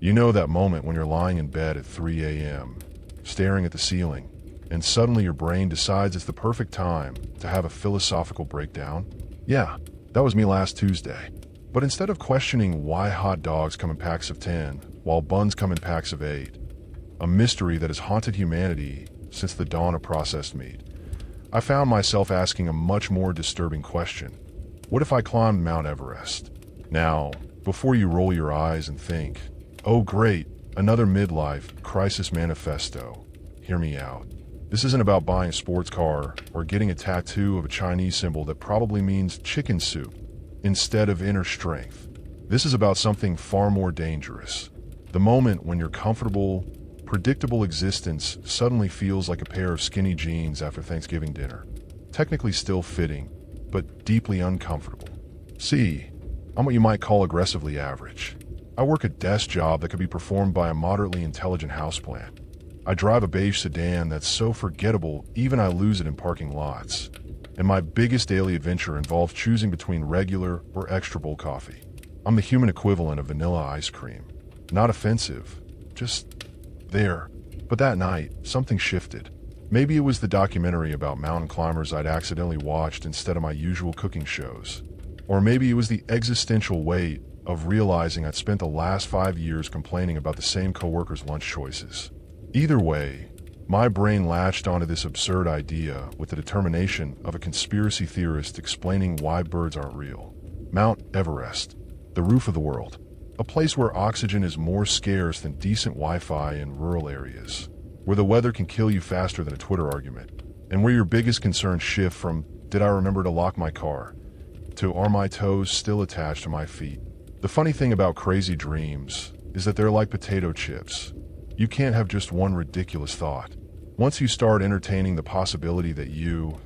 You know that moment when you're lying in bed at 3 a.m., staring at the ceiling, and suddenly your brain decides it's the perfect time to have a philosophical breakdown? Yeah, that was me last Tuesday. But instead of questioning why hot dogs come in packs of 10 while buns come in packs of 8, a mystery that has haunted humanity since the dawn of processed meat, I found myself asking a much more disturbing question. What if I climbed Mount Everest? Now, before you roll your eyes and think, oh great, another midlife crisis manifesto, hear me out. This isn't about buying a sports car or getting a tattoo of a Chinese symbol that probably means chicken soup instead of inner strength. This is about something far more dangerous. The moment when your comfortable, predictable existence suddenly feels like a pair of skinny jeans after Thanksgiving dinner. Technically still fitting, but deeply uncomfortable. See, I'm what you might call aggressively average. I work a desk job that could be performed by a moderately intelligent houseplant. I drive a beige sedan that's so forgettable even I lose it in parking lots. And my biggest daily adventure involves choosing between regular or extra bold coffee. I'm the human equivalent of vanilla ice cream. Not offensive, just there. But that night, something shifted. Maybe it was the documentary about mountain climbers I'd accidentally watched instead of my usual cooking shows. Or maybe it was the existential weight of realizing I'd spent the last 5 years complaining about the same coworkers' lunch choices. Either way, my brain latched onto this absurd idea with the determination of a conspiracy theorist explaining why birds aren't real. Mount Everest, the roof of the world, a place where oxygen is more scarce than decent Wi-Fi in rural areas, where the weather can kill you faster than a Twitter argument, and where your biggest concerns shift from, did I remember to lock my car, to are my toes still attached to my feet? The funny thing about crazy dreams is that they're like potato chips. You can't have just one ridiculous thought. Once you start entertaining the possibility that you,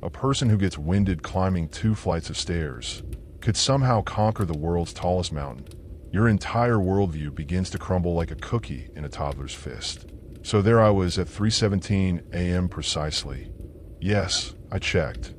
a person who gets winded climbing 2 flights of stairs, could somehow conquer the world's tallest mountain, your entire worldview begins to crumble like a cookie in a toddler's fist. So there I was at 3:17 a.m. precisely. Yes, I checked,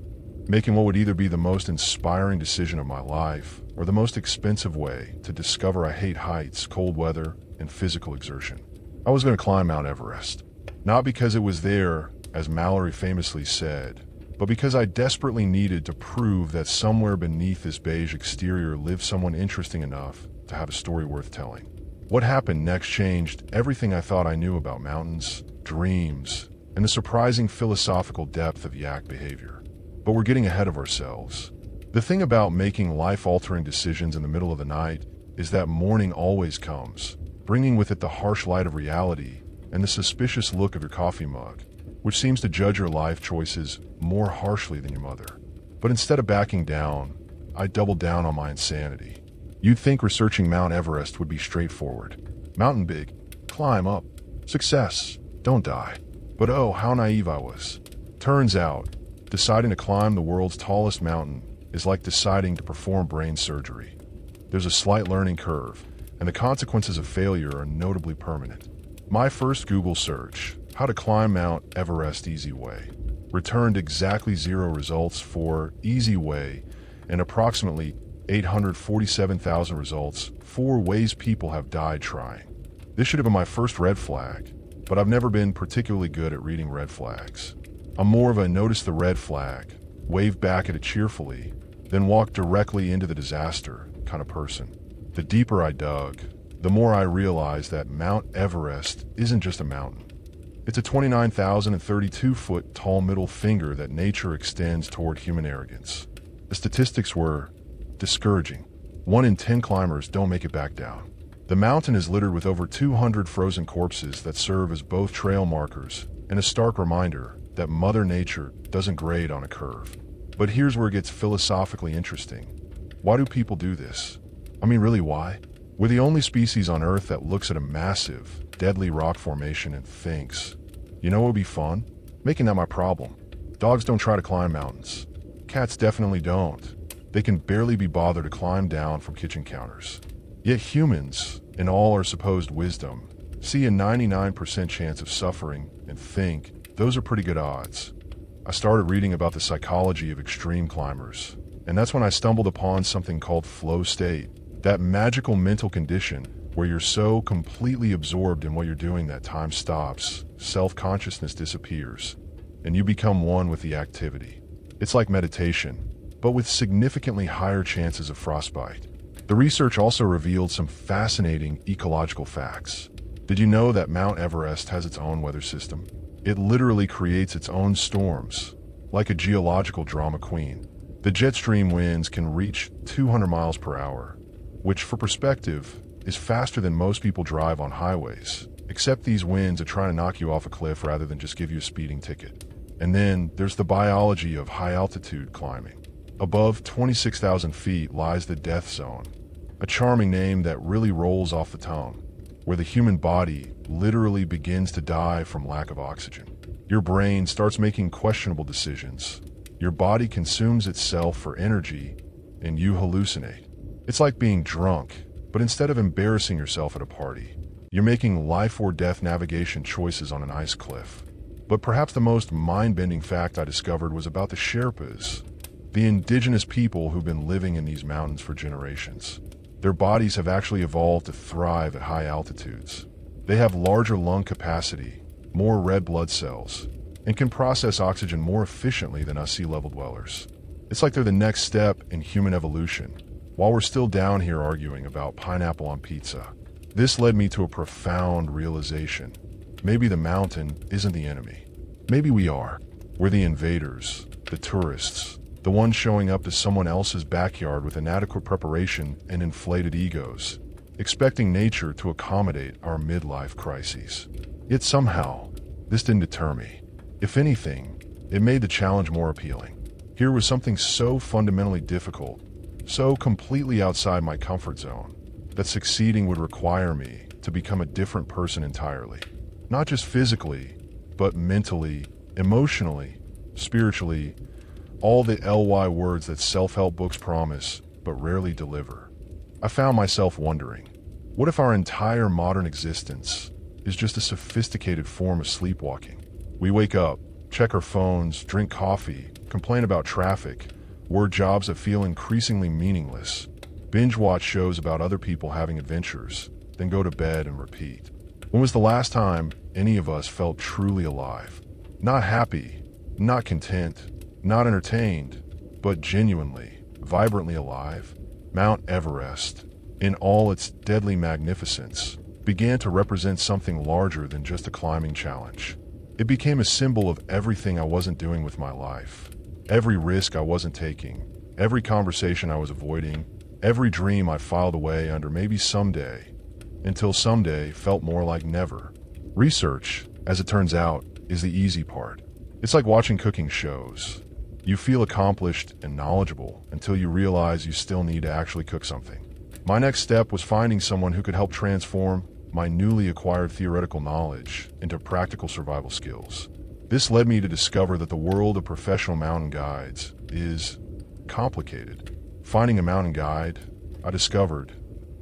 making what would either be the most inspiring decision of my life or the most expensive way to discover I hate heights, cold weather, and physical exertion. I was going to climb Mount Everest, not because it was there, as Mallory famously said, but because I desperately needed to prove that somewhere beneath this beige exterior lived someone interesting enough to have a story worth telling. What happened next changed everything I thought I knew about mountains, dreams, and the surprising philosophical depth of yak behavior. But we're getting ahead of ourselves. The thing about making life-altering decisions in the middle of the night is that morning always comes, bringing with it the harsh light of reality and the suspicious look of your coffee mug, which seems to judge your life choices more harshly than your mother. But instead of backing down, I doubled down on my insanity. You'd think researching Mount Everest would be straightforward. Mountain big, climb up, success, don't die. But oh, how naive I was. Turns out, deciding to climb the world's tallest mountain is like deciding to perform brain surgery. There's a slight learning curve, and the consequences of failure are notably permanent. My first Google search, how to climb Mount Everest easy way, returned exactly 0 results for easy way and approximately 847,000 results for ways people have died trying. This should have been my first red flag, but I've never been particularly good at reading red flags. I'm more of a notice the red flag, wave back at it cheerfully, then walk directly into the disaster kind of person. The deeper I dug, the more I realized that Mount Everest isn't just a mountain. It's a 29,032-foot tall middle finger that nature extends toward human arrogance. The statistics were discouraging. 1 in 10 climbers don't make it back down. The mountain is littered with over 200 frozen corpses that serve as both trail markers and a stark reminder that Mother Nature doesn't grade on a curve. But here's where it gets philosophically interesting. Why do people do this? I mean, really, why? We're the only species on Earth that looks at a massive, deadly rock formation and thinks, you know what would be fun? Making that my problem. Dogs don't try to climb mountains. Cats definitely don't. They can barely be bothered to climb down from kitchen counters. Yet humans, in all our supposed wisdom, see a 99% chance of suffering and think those are pretty good odds. I started reading about the psychology of extreme climbers, and that's when I stumbled upon something called flow state, that magical mental condition where you're so completely absorbed in what you're doing that time stops, self-consciousness disappears, and you become one with the activity. It's like meditation, but with significantly higher chances of frostbite. The research also revealed some fascinating ecological facts. Did you know that Mount Everest has its own weather system? It literally creates its own storms, like a geological drama queen. The jet stream winds can reach 200 miles per hour, which for perspective is faster than most people drive on highways, except these winds are trying to knock you off a cliff rather than just give you a speeding ticket. And then there's the biology of high-altitude climbing. Above 26,000 feet lies the death zone, a charming name that really rolls off the tongue, where the human body literally begins to die from lack of oxygen. Your brain starts making questionable decisions. Your body consumes itself for energy, and you hallucinate. It's like being drunk, but instead of embarrassing yourself at a party, you're making life or death navigation choices on an ice cliff. But perhaps the most mind-bending fact I discovered was about the Sherpas, the indigenous people who've been living in these mountains for generations. Their bodies have actually evolved to thrive at high altitudes. They have larger lung capacity, more red blood cells, and can process oxygen more efficiently than us sea-level dwellers. It's like they're the next step in human evolution, while we're still down here arguing about pineapple on pizza. This led me to a profound realization. Maybe the mountain isn't the enemy. Maybe we are. We're the invaders, the tourists, the ones showing up to someone else's backyard with inadequate preparation and inflated egos, expecting nature to accommodate our midlife crises. Yet somehow, this didn't deter me. If anything, it made the challenge more appealing. Here was something so fundamentally difficult, so completely outside my comfort zone, that succeeding would require me to become a different person entirely. Not just physically, but mentally, emotionally, spiritually, all the LY words that self-help books promise, but rarely deliver. I found myself wondering, what if our entire modern existence is just a sophisticated form of sleepwalking? We wake up, check our phones, drink coffee, complain about traffic, work jobs that feel increasingly meaningless, binge watch shows about other people having adventures, then go to bed and repeat. When was the last time any of us felt truly alive? Not happy, not content, not entertained, but genuinely, vibrantly alive? Mount Everest, in all its deadly magnificence, began to represent something larger than just a climbing challenge. It became a symbol of everything I wasn't doing with my life. Every risk I wasn't taking, every conversation I was avoiding, every dream I filed away under maybe someday, until someday felt more like never. Research, as it turns out, is the easy part. It's like watching cooking shows. You feel accomplished and knowledgeable until you realize you still need to actually cook something. My next step was finding someone who could help transform my newly acquired theoretical knowledge into practical survival skills. This led me to discover that the world of professional mountain guides is complicated. Finding a mountain guide, I discovered,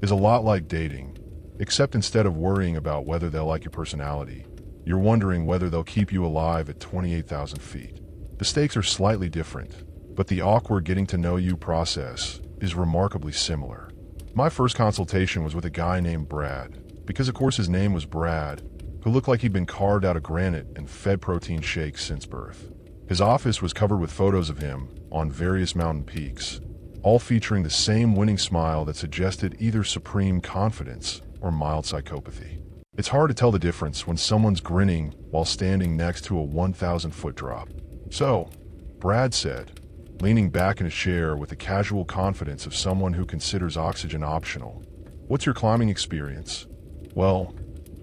is a lot like dating, except instead of worrying about whether they'll like your personality, you're wondering whether they'll keep you alive at 28,000 feet. The stakes are slightly different, but the awkward getting to know you process is remarkably similar. My first consultation was with a guy named Brad, because of course his name was Brad, who looked like he'd been carved out of granite and fed protein shakes since birth. His office was covered with photos of him on various mountain peaks, all featuring the same winning smile that suggested either supreme confidence or mild psychopathy. It's hard to tell the difference when someone's grinning while standing next to a 1,000-foot drop. So, Brad said, leaning back in his chair with the casual confidence of someone who considers oxygen optional, "What's your climbing experience?" Well,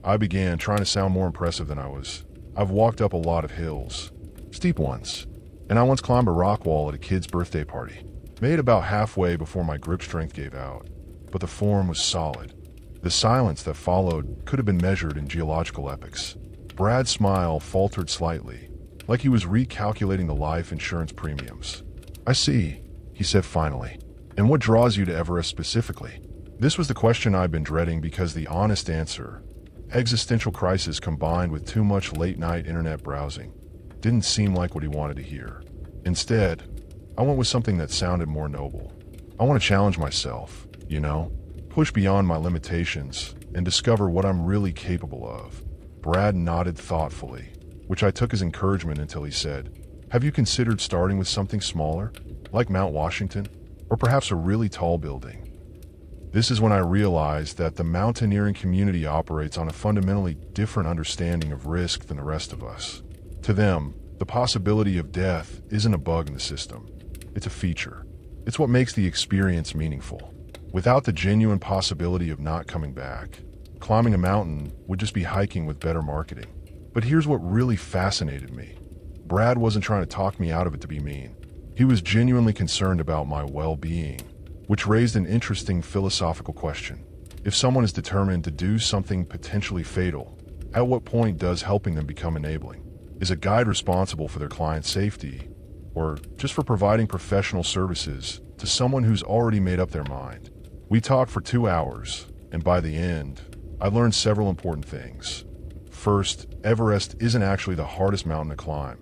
I began trying to sound more impressive than I was. I've walked up a lot of hills, steep ones, and I once climbed a rock wall at a kid's birthday party. Made it about halfway before my grip strength gave out, but the form was solid. The silence that followed could have been measured in geological epochs. Brad's smile faltered slightly, like he was recalculating the life insurance premiums. "I see," he said finally. "And what draws you to Everest specifically?" This was the question I'd been dreading because the honest answer, existential crisis combined with too much late-night internet browsing, didn't seem like what he wanted to hear. Instead, I went with something that sounded more noble. I want to challenge myself, push beyond my limitations, and discover what I'm really capable of. Brad nodded thoughtfully, which I took as encouragement until he said, "Have you considered starting with something smaller, like Mount Washington, or perhaps a really tall building?" This is when I realized that the mountaineering community operates on a fundamentally different understanding of risk than the rest of us. To them, the possibility of death isn't a bug in the system. It's a feature. It's what makes the experience meaningful. Without the genuine possibility of not coming back, climbing a mountain would just be hiking with better marketing. But here's what really fascinated me. Brad wasn't trying to talk me out of it to be mean. He was genuinely concerned about my well-being, which raised an interesting philosophical question. If someone is determined to do something potentially fatal, at what point does helping them become enabling? Is a guide responsible for their client's safety, or just for providing professional services to someone who's already made up their mind? We talked for 2 hours, and by the end, I learned several important things. First, Everest isn't actually the hardest mountain to climb.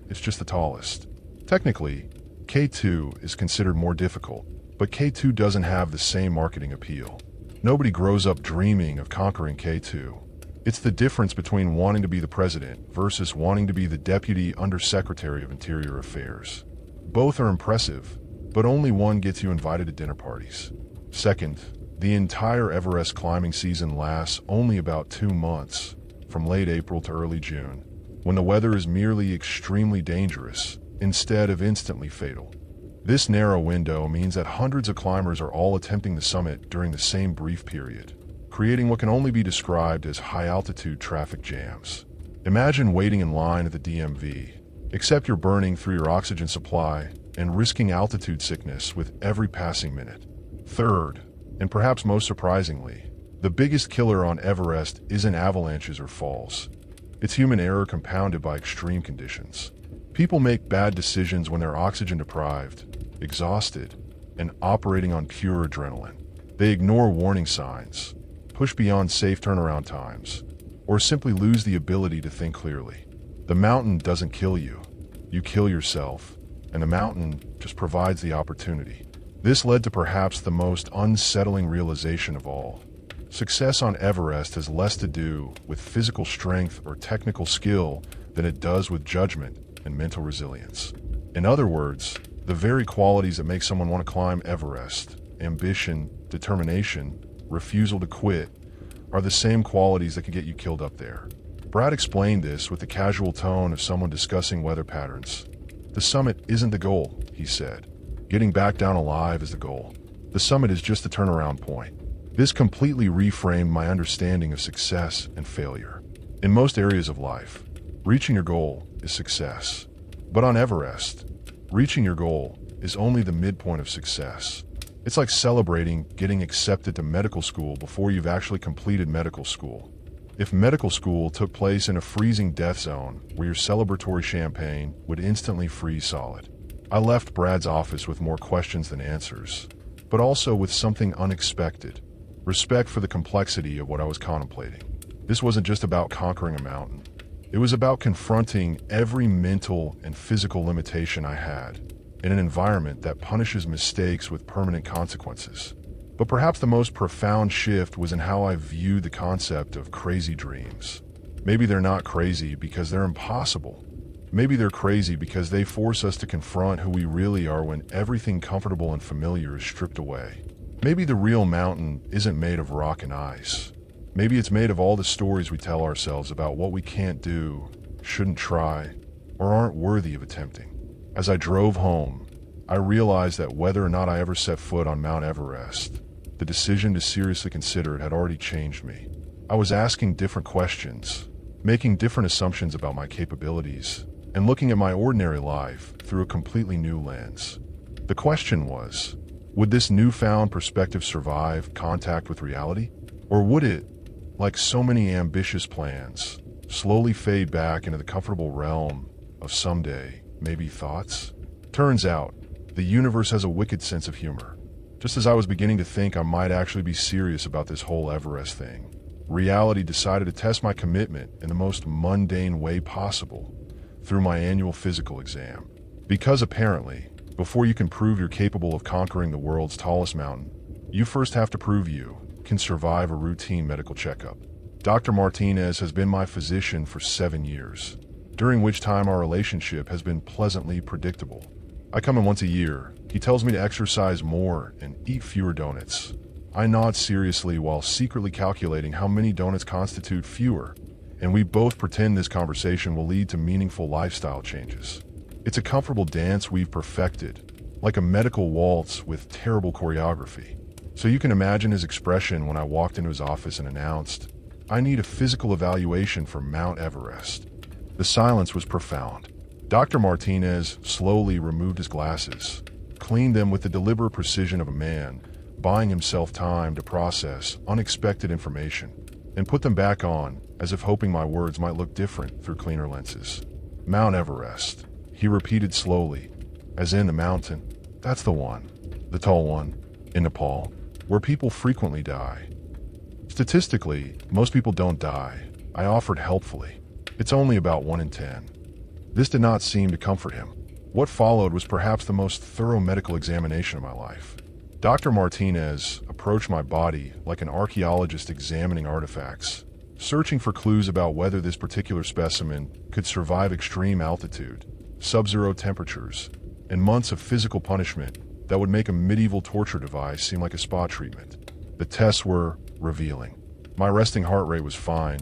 It's just the tallest. Technically, K2 is considered more difficult, but K2 doesn't have the same marketing appeal. Nobody grows up dreaming of conquering K2. It's the difference between wanting to be the president versus wanting to be the deputy undersecretary of Interior Affairs. Both are impressive, but only one gets you invited to dinner parties. Second, the entire Everest climbing season lasts only about 2 months, from late April to early June, when the weather is merely extremely dangerous instead of instantly fatal. This narrow window means that hundreds of climbers are all attempting the summit during the same brief period, creating what can only be described as high-altitude traffic jams. Imagine waiting in line at the DMV, except you're burning through your oxygen supply and risking altitude sickness with every passing minute. Third, and perhaps most surprisingly, the biggest killer on Everest isn't avalanches or falls. It's human error compounded by extreme conditions. People make bad decisions when they're oxygen deprived, exhausted, and operating on pure adrenaline. They ignore warning signs, push beyond safe turnaround times, or simply lose the ability to think clearly. The mountain doesn't kill you. You kill yourself, and the mountain just provides the opportunity. This led to perhaps the most unsettling realization of all. Success on Everest has less to do with physical strength or technical skill than it does with judgment and mental resilience. In other words, the very qualities that make someone want to climb Everest, ambition, determination, refusal to quit, are the same qualities that can get you killed up there. Brad explained this with the casual tone of someone discussing weather patterns. The summit isn't the goal, he said. Getting back down alive is the goal. The summit is just the turnaround point. This completely reframed my understanding of success and failure. In most areas of life, reaching your goal is success. But on Everest, reaching your goal is only the midpoint of success. It's like celebrating getting accepted to medical school before you've actually completed medical school. If medical school took place in a freezing death zone where your celebratory champagne would instantly freeze solid. I left Brad's office with more questions than answers, but also with something unexpected: respect for the complexity of what I was contemplating. This wasn't just about conquering a mountain. It was about confronting every mental and physical limitation I had in an environment that punishes mistakes with permanent consequences. But perhaps the most profound shift was in how I viewed the concept of crazy dreams. Maybe they're not crazy because they're impossible. Maybe they're crazy because they force us to confront who we really are when everything comfortable and familiar is stripped away. Maybe the real mountain isn't made of rock and ice. Maybe it's made of all the stories we tell ourselves about what we can't do, shouldn't try, or aren't worthy of attempting. As I drove home, I realized that whether or not I ever set foot on Mount Everest, the decision to seriously consider it had already changed me. I was asking different questions, making different assumptions about my capabilities, and looking at my ordinary life through a completely new lens. The question was, would this newfound perspective survive contact with reality? Or would it, like so many ambitious plans, slowly fade back into the comfortable realm of someday, maybe thoughts? Turns out, the universe has a wicked sense of humor. Just as I was beginning to think I might actually be serious about this whole Everest thing, reality decided to test my commitment in the most mundane way possible, through my annual physical exam. Because apparently, before you can prove you're capable of conquering the world's tallest mountain, you first have to prove you can survive a routine medical checkup. Dr. Martinez has been my physician for 7 years, during which time our relationship has been pleasantly predictable. I come in once a year. He tells me to exercise more and eat fewer donuts. I nod seriously while secretly calculating how many donuts constitute fewer, and we both pretend this conversation will lead to meaningful lifestyle changes. It's a comfortable dance we've perfected, like a medical waltz with terrible choreography. So you can imagine his expression when I walked into his office and announced, "I need a physical evaluation for Mount Everest." The silence was profound. Dr. Martinez slowly removed his glasses, cleaned them with the deliberate precision of a man buying himself time to process unexpected information, and put them back on as if hoping my words might look different through cleaner lenses. "Mount Everest," he repeated slowly, as in the mountain. "That's the one. The tall one. In Nepal, where people frequently die." "Statistically, most people don't die," I offered helpfully. "It's only about 1 in 10. This did not seem to comfort him. What followed was perhaps the most thorough medical examination of my life. Dr. Martinez approached my body like an archaeologist examining artifacts, searching for clues about whether this particular specimen could survive extreme altitude, sub-zero temperatures, and months of physical punishment that would make a medieval torture device seem like a spa treatment. The tests were revealing. My resting heart rate was fine,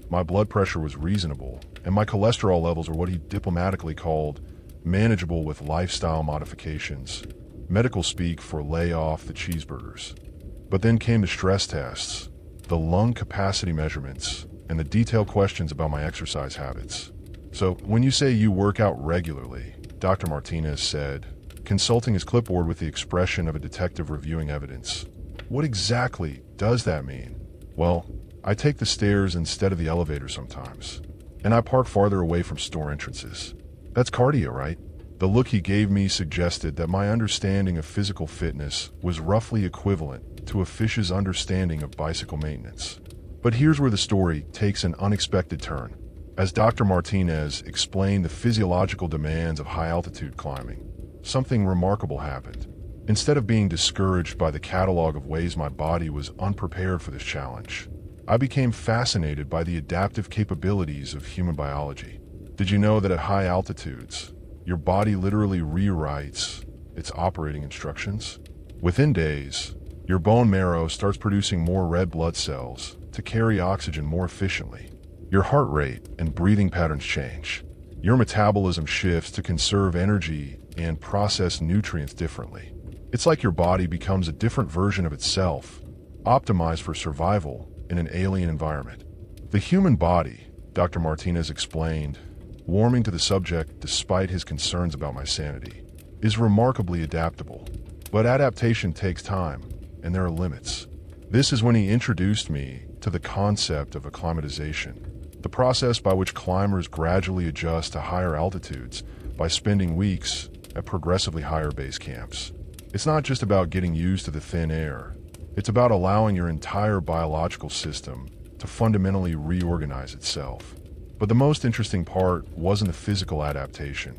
my blood pressure was reasonable, and my cholesterol levels were what he diplomatically called manageable with lifestyle modifications, medical speak for lay off the cheeseburgers. But then came the stress tests, the lung capacity measurements, and the detailed questions about my exercise habits. "So, when you say you work out regularly," Dr. Martinez said, consulting his clipboard with the expression of a detective reviewing evidence, "what exactly does that mean?" "Well, I take the stairs instead of the elevator sometimes, and I park farther away from store entrances. That's cardio, right?" The look he gave me suggested that my understanding of physical fitness was roughly equivalent to a fish's understanding of bicycle maintenance. But here's where the story takes an unexpected turn. As Dr. Martinez explained the physiological demands of high-altitude climbing, something remarkable happened. Instead of being discouraged by the catalog of ways my body was unprepared for this challenge, I became fascinated by the adaptive capabilities of human biology. Did you know that at high altitudes, your body literally rewrites its operating instructions? Within days, your bone marrow starts producing more red blood cells to carry oxygen more efficiently. Your heart rate and breathing patterns change. Your metabolism shifts to conserve energy and process nutrients differently. It's like your body becomes a different version of itself, optimized for survival in an alien environment. The human body, Dr. Martinez explained, warming to the subject despite his concerns about my sanity, is remarkably adaptable. But adaptation takes time, and there are limits. This is when he introduced me to the concept of acclimatization, the process by which climbers gradually adjust to higher altitudes by spending weeks at progressively higher base camps. It's not just about getting used to the thin air. It's about allowing your entire biological system to fundamentally reorganize itself. But the most interesting part wasn't the physical adaptation.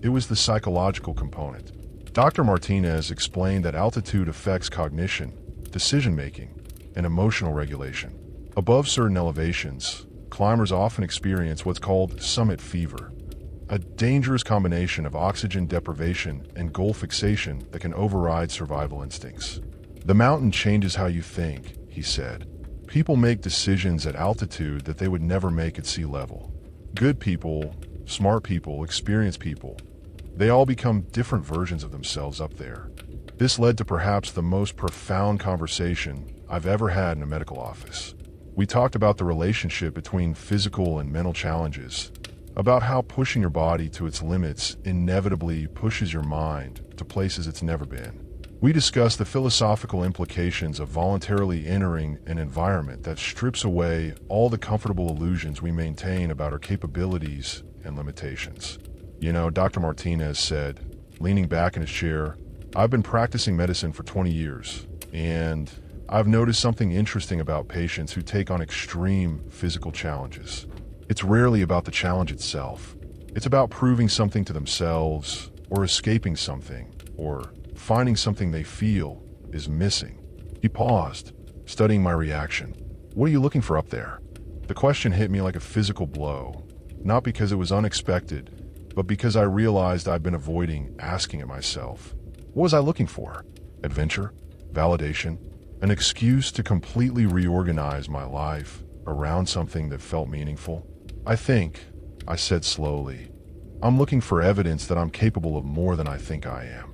It was the psychological component. Dr. Martinez explained that altitude affects cognition, decision-making, and emotional regulation. Above certain elevations, climbers often experience what's called summit fever, a dangerous combination of oxygen deprivation and goal fixation that can override survival instincts. "The mountain changes how you think," he said. "People make decisions at altitude that they would never make at sea level. Good people, smart people, experienced people, they all become different versions of themselves up there." This led to perhaps the most profound conversation I've ever had in a medical office. We talked about the relationship between physical and mental challenges, about how pushing your body to its limits inevitably pushes your mind to places it's never been. We discussed the philosophical implications of voluntarily entering an environment that strips away all the comfortable illusions we maintain about our capabilities and limitations. "You know," Dr. Martinez said, leaning back in his chair, "I've been practicing medicine for 20 years, and I've noticed something interesting about patients who take on extreme physical challenges. It's rarely about the challenge itself. It's about proving something to themselves, or escaping something, or finding something they feel is missing." He paused, studying my reaction. "What are you looking for up there?" The question hit me like a physical blow, not because it was unexpected, but because I realized I'd been avoiding asking it myself. What was I looking for? Adventure? Validation? An excuse to completely reorganize my life around something that felt meaningful? "I think," I said slowly, "I'm looking for evidence that I'm capable of more than I think I am.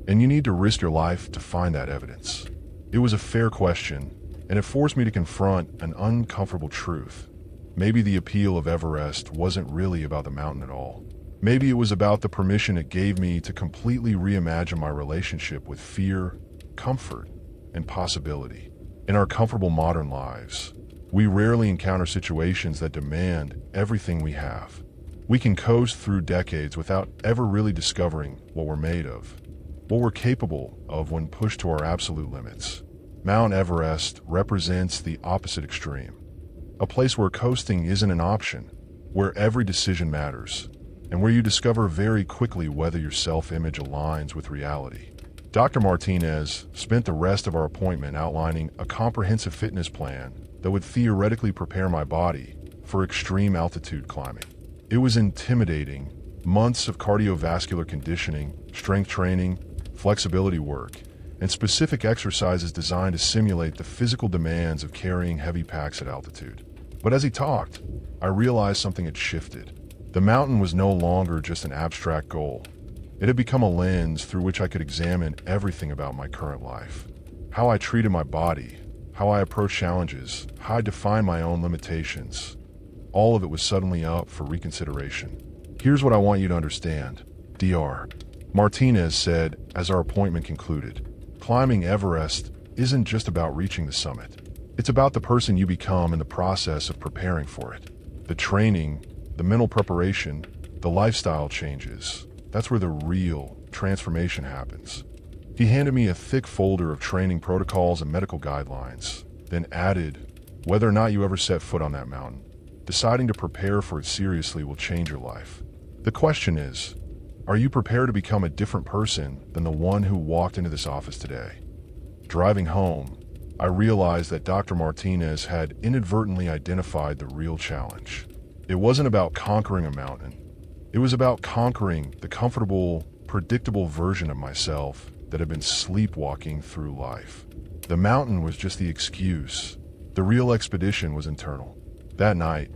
And you need to risk your life to find that evidence." It was a fair question, and it forced me to confront an uncomfortable truth. Maybe the appeal of Everest wasn't really about the mountain at all. Maybe it was about the permission it gave me to completely reimagine my relationship with fear, comfort, and possibility. In our comfortable modern lives, we rarely encounter situations that demand everything we have. We can coast through decades without ever really discovering what we're made of, what we're capable of when pushed to our absolute limits. Mount Everest represents the opposite extreme. A place where coasting isn't an option, where every decision matters, and where you discover very quickly whether your self-image aligns with reality. Dr. Martinez spent the rest of our appointment outlining a comprehensive fitness plan that would theoretically prepare my body for extreme altitude climbing. It was intimidating. Months of cardiovascular conditioning, strength training, flexibility work, and specific exercises designed to simulate the physical demands of carrying heavy packs at altitude. But as he talked, I realized something had shifted. The mountain was no longer just an abstract goal. It had become a lens through which I could examine everything about my current life. How I treated my body, how I approached challenges, how I defined my own limitations. All of it was suddenly up for reconsideration. "Here's what I want you to understand, Dr. Martinez said as our appointment concluded. "Climbing Everest isn't just about reaching the summit. It's about the person you become in the process of preparing for it. The training, the mental preparation, the lifestyle changes. That's where the real transformation happens." He handed me a thick folder of training protocols and medical guidelines, then added, "Whether or not you ever set foot on that mountain, deciding to prepare for it seriously will change your life. The question is, are you prepared to become a different person than the one who walked into this office today?" Driving home, I realized that Dr. Martinez had inadvertently identified the real challenge. It wasn't about conquering a mountain. It was about conquering the comfortable, predictable version of myself that had been sleepwalking through life. The mountain was just the excuse. The real expedition was internal. That night,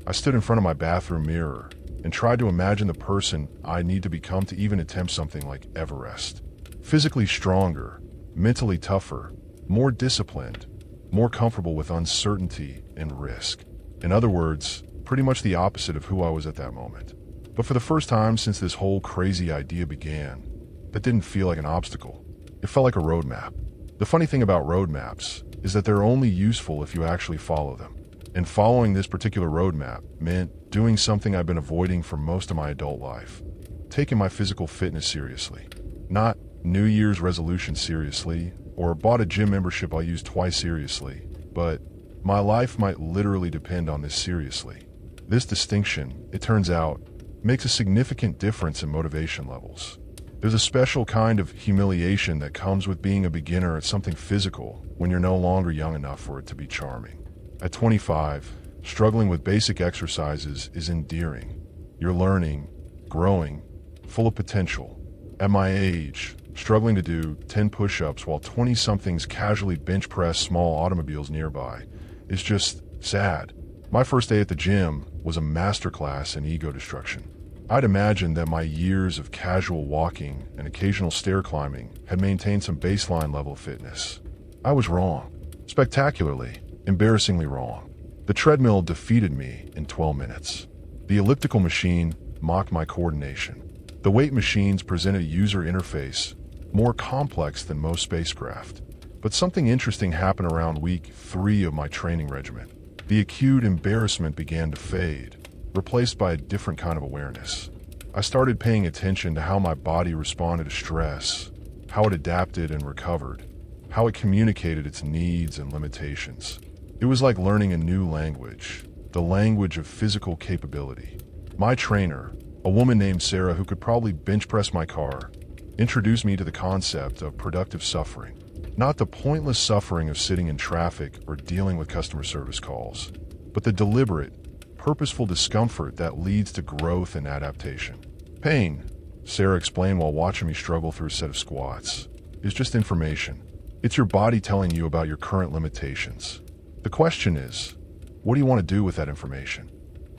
I stood in front of my bathroom mirror and tried to imagine the person I need to become to even attempt something like Everest. Physically stronger, mentally tougher, more disciplined, more comfortable with uncertainty and risk. In other words, pretty much the opposite of who I was at that moment. But for the first time since this whole crazy idea began, that didn't feel like an obstacle. It felt like a roadmap. The funny thing about roadmaps is that they're only useful if you actually follow them. And following this particular roadmap meant doing something I've been avoiding for most of my adult life. Taking my physical fitness seriously. Not New Year's resolution seriously, or bought a gym membership I'll use twice seriously, but my life might literally depend on this seriously. This distinction, it turns out, makes a significant difference in motivation levels. There's a special kind of humiliation that comes with being a beginner at something physical when you're no longer young enough for it to be charming. At 25, struggling with basic exercises is endearing. You're learning, growing, full of potential. At my age, struggling to do 10 push-ups while 20-somethings casually bench press small automobiles nearby is just sad. My first day at the gym was a masterclass in ego destruction. I'd imagined that my years of casual walking and occasional stair climbing had maintained some baseline level of fitness. I was wrong. Spectacularly, embarrassingly wrong. The treadmill defeated me in 12 minutes. The elliptical machine mocked my coordination. The weight machines presented a user interface more complex than most spacecraft. But something interesting happened around week 3 of my training regimen. The acute embarrassment began to fade, replaced by a different kind of awareness. I started paying attention to how my body responded to stress, how it adapted and recovered, how it communicated its needs and limitations. It was like learning a new language, the language of physical capability. My trainer, a woman named Sarah who could probably bench press my car, introduced me to the concept of productive suffering. Not the pointless suffering of sitting in traffic or dealing with customer service calls, but the deliberate, purposeful discomfort that leads to growth and adaptation. Pain, Sarah explained while watching me struggle through a set of squats, is just information. It's your body telling you about your current limitations. The question is, what do you want to do with that information?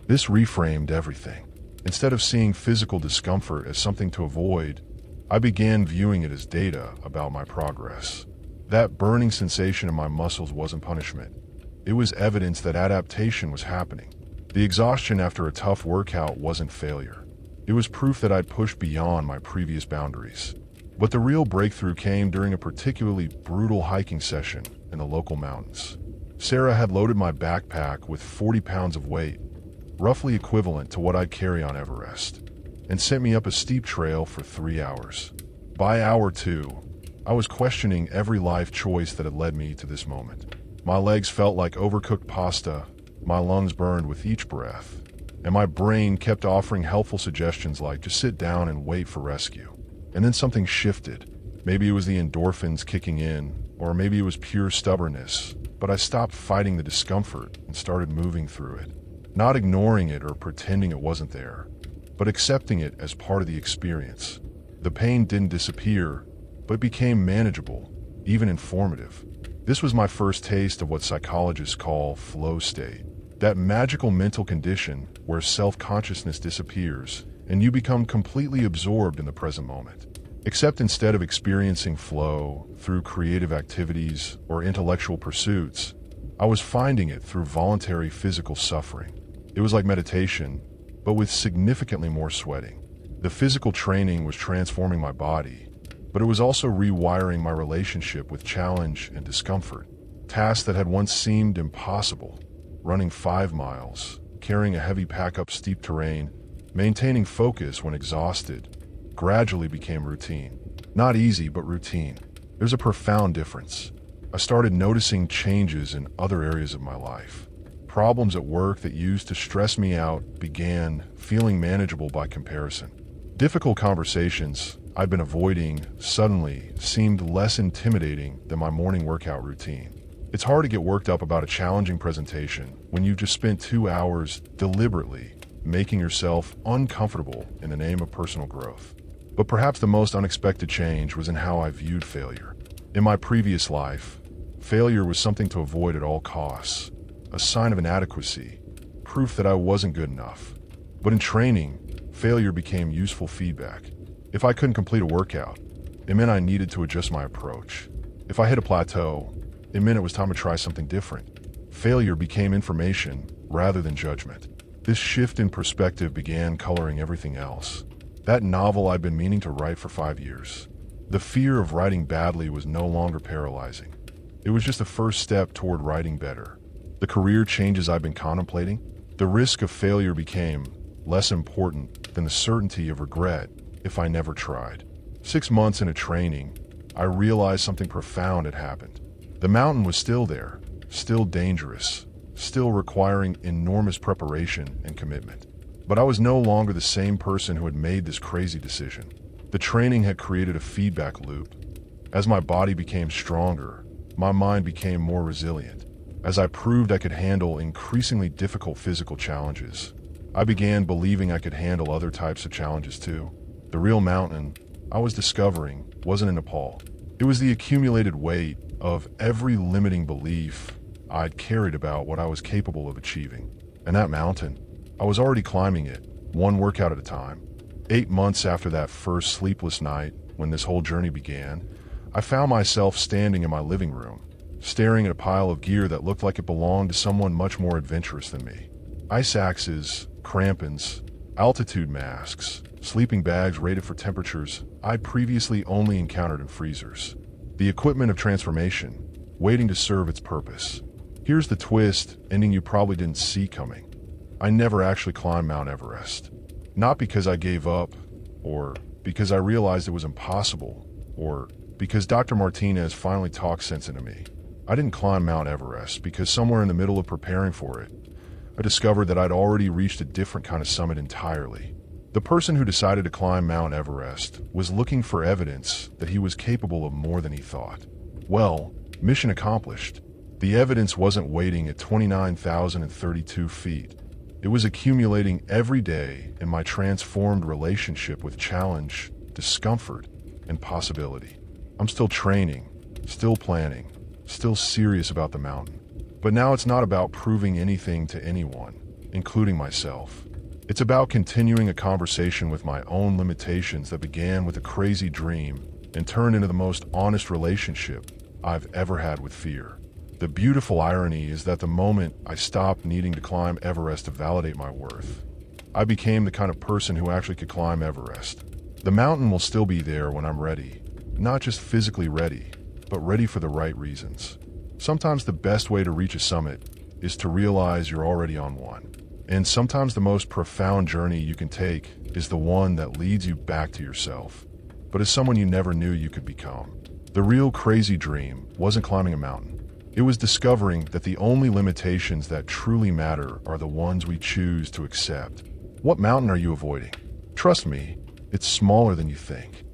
This reframed everything. Instead of seeing physical discomfort as something to avoid, I began viewing it as data about my progress. That burning sensation in my muscles wasn't punishment. It was evidence that adaptation was happening. The exhaustion after a tough workout wasn't failure. It was proof that I'd pushed beyond my previous boundaries. But the real breakthrough came during a particularly brutal hiking session in the local mountains. Sarah had loaded my backpack with 40 pounds of weight, roughly equivalent to what I'd carry on Everest, and sent me up a steep trail for 3 hours. By hour 2, I was questioning every life choice that had led me to this moment. My legs felt like overcooked pasta, my lungs burned with each breath, and my brain kept offering helpful suggestions like just sit down and wait for rescue. And then something shifted. Maybe it was the endorphins kicking in, or maybe it was pure stubbornness, but I stopped fighting the discomfort and started moving through it. Not ignoring it or pretending it wasn't there, but accepting it as part of the experience. The pain didn't disappear, but became manageable, even informative. This was my first taste of what psychologists call flow state, that magical mental condition where self-consciousness disappears and you become completely absorbed in the present moment. Except instead of experiencing flow through creative activities or intellectual pursuits, I was finding it through voluntary physical suffering. It was like meditation, but with significantly more sweating. The physical training was transforming my body, but it was also rewiring my relationship with challenge and discomfort. Tasks that had once seemed impossible, running 5 miles, carrying a heavy pack up steep terrain, maintaining focus when exhausted, gradually became routine. Not easy, but routine. There's a profound difference. I started noticing changes in other areas of my life. Problems at work that used to stress me out began feeling manageable by comparison. Difficult conversations I'd been avoiding suddenly seemed less intimidating than my morning workout routine. It's hard to get worked up about a challenging presentation when you've just spent 2 hours deliberately making yourself uncomfortable in the name of personal growth. But perhaps the most unexpected change was in how I viewed failure. In my previous life, failure was something to avoid at all costs, a sign of inadequacy, proof that I wasn't good enough. But in training, failure became useful feedback. If I couldn't complete a workout, it meant I needed to adjust my approach. If I hit a plateau, it meant it was time to try something different. Failure became information rather than judgment. This shift in perspective began coloring everything else. That novel I'd been meaning to write for 5 years. The fear of writing badly was no longer paralyzing. It was just the first step toward writing better. The career changes I'd been contemplating, the risk of failure became less important than the certainty of regret if I never tried. 6 months into training, I realized something profound had happened. The mountain was still there, still dangerous, still requiring enormous preparation and commitment. But I was no longer the same person who had made this crazy decision. The training had created a feedback loop. As my body became stronger, my mind became more resilient. As I proved I could handle increasingly difficult physical challenges, I began believing I could handle other types of challenges too. The real mountain I was discovering wasn't in Nepal. It was the accumulated weight of every limiting belief I'd carried about what I was capable of achieving. And that mountain, I was already climbing it, one workout at a time. 8 months after that first sleepless night, when this whole journey began, I found myself standing in my living room, staring at a pile of gear that looked like it belonged to someone much more adventurous than me. Ice axes, crampons, altitude masks, sleeping bags rated for temperatures I'd previously only encountered in freezers. The equipment of transformation, waiting to serve its purpose. Here's the twist, ending you probably didn't see coming. I never actually climbed Mount Everest. Not because I gave up, or because I realized it was impossible, or because Dr. Martinez finally talked sense into me. I didn't climb Mount Everest because somewhere in the middle of preparing for it, I discovered that I'd already reached a different kind of summit entirely. The person who decided to climb Mount Everest was looking for evidence that he was capable of more than he thought. Well, mission accomplished. The evidence wasn't waiting at 29,032 feet. It was accumulating every day in my transformed relationship with challenge, discomfort, and possibility. I'm still training, still planning, still serious about the mountain. But now it's not about proving anything to anyone, including myself. It's about continuing a conversation with my own limitations that began with a crazy dream and turned into the most honest relationship I've ever had with fear. The beautiful irony is that the moment I stopped needing to climb Everest to validate my worth, I became the kind of person who actually could climb Everest. The mountain will still be there when I'm ready, not just physically ready, but ready for the right reasons. Sometimes the best way to reach a summit is to realize you're already on one. And sometimes the most profound journey you can take is the one that leads you back to yourself, but as someone you never knew you could become. The real crazy dream wasn't climbing a mountain. It was discovering that the only limitations that truly matter are the ones we choose to accept. What mountain are you avoiding? Trust me, it's smaller than you think.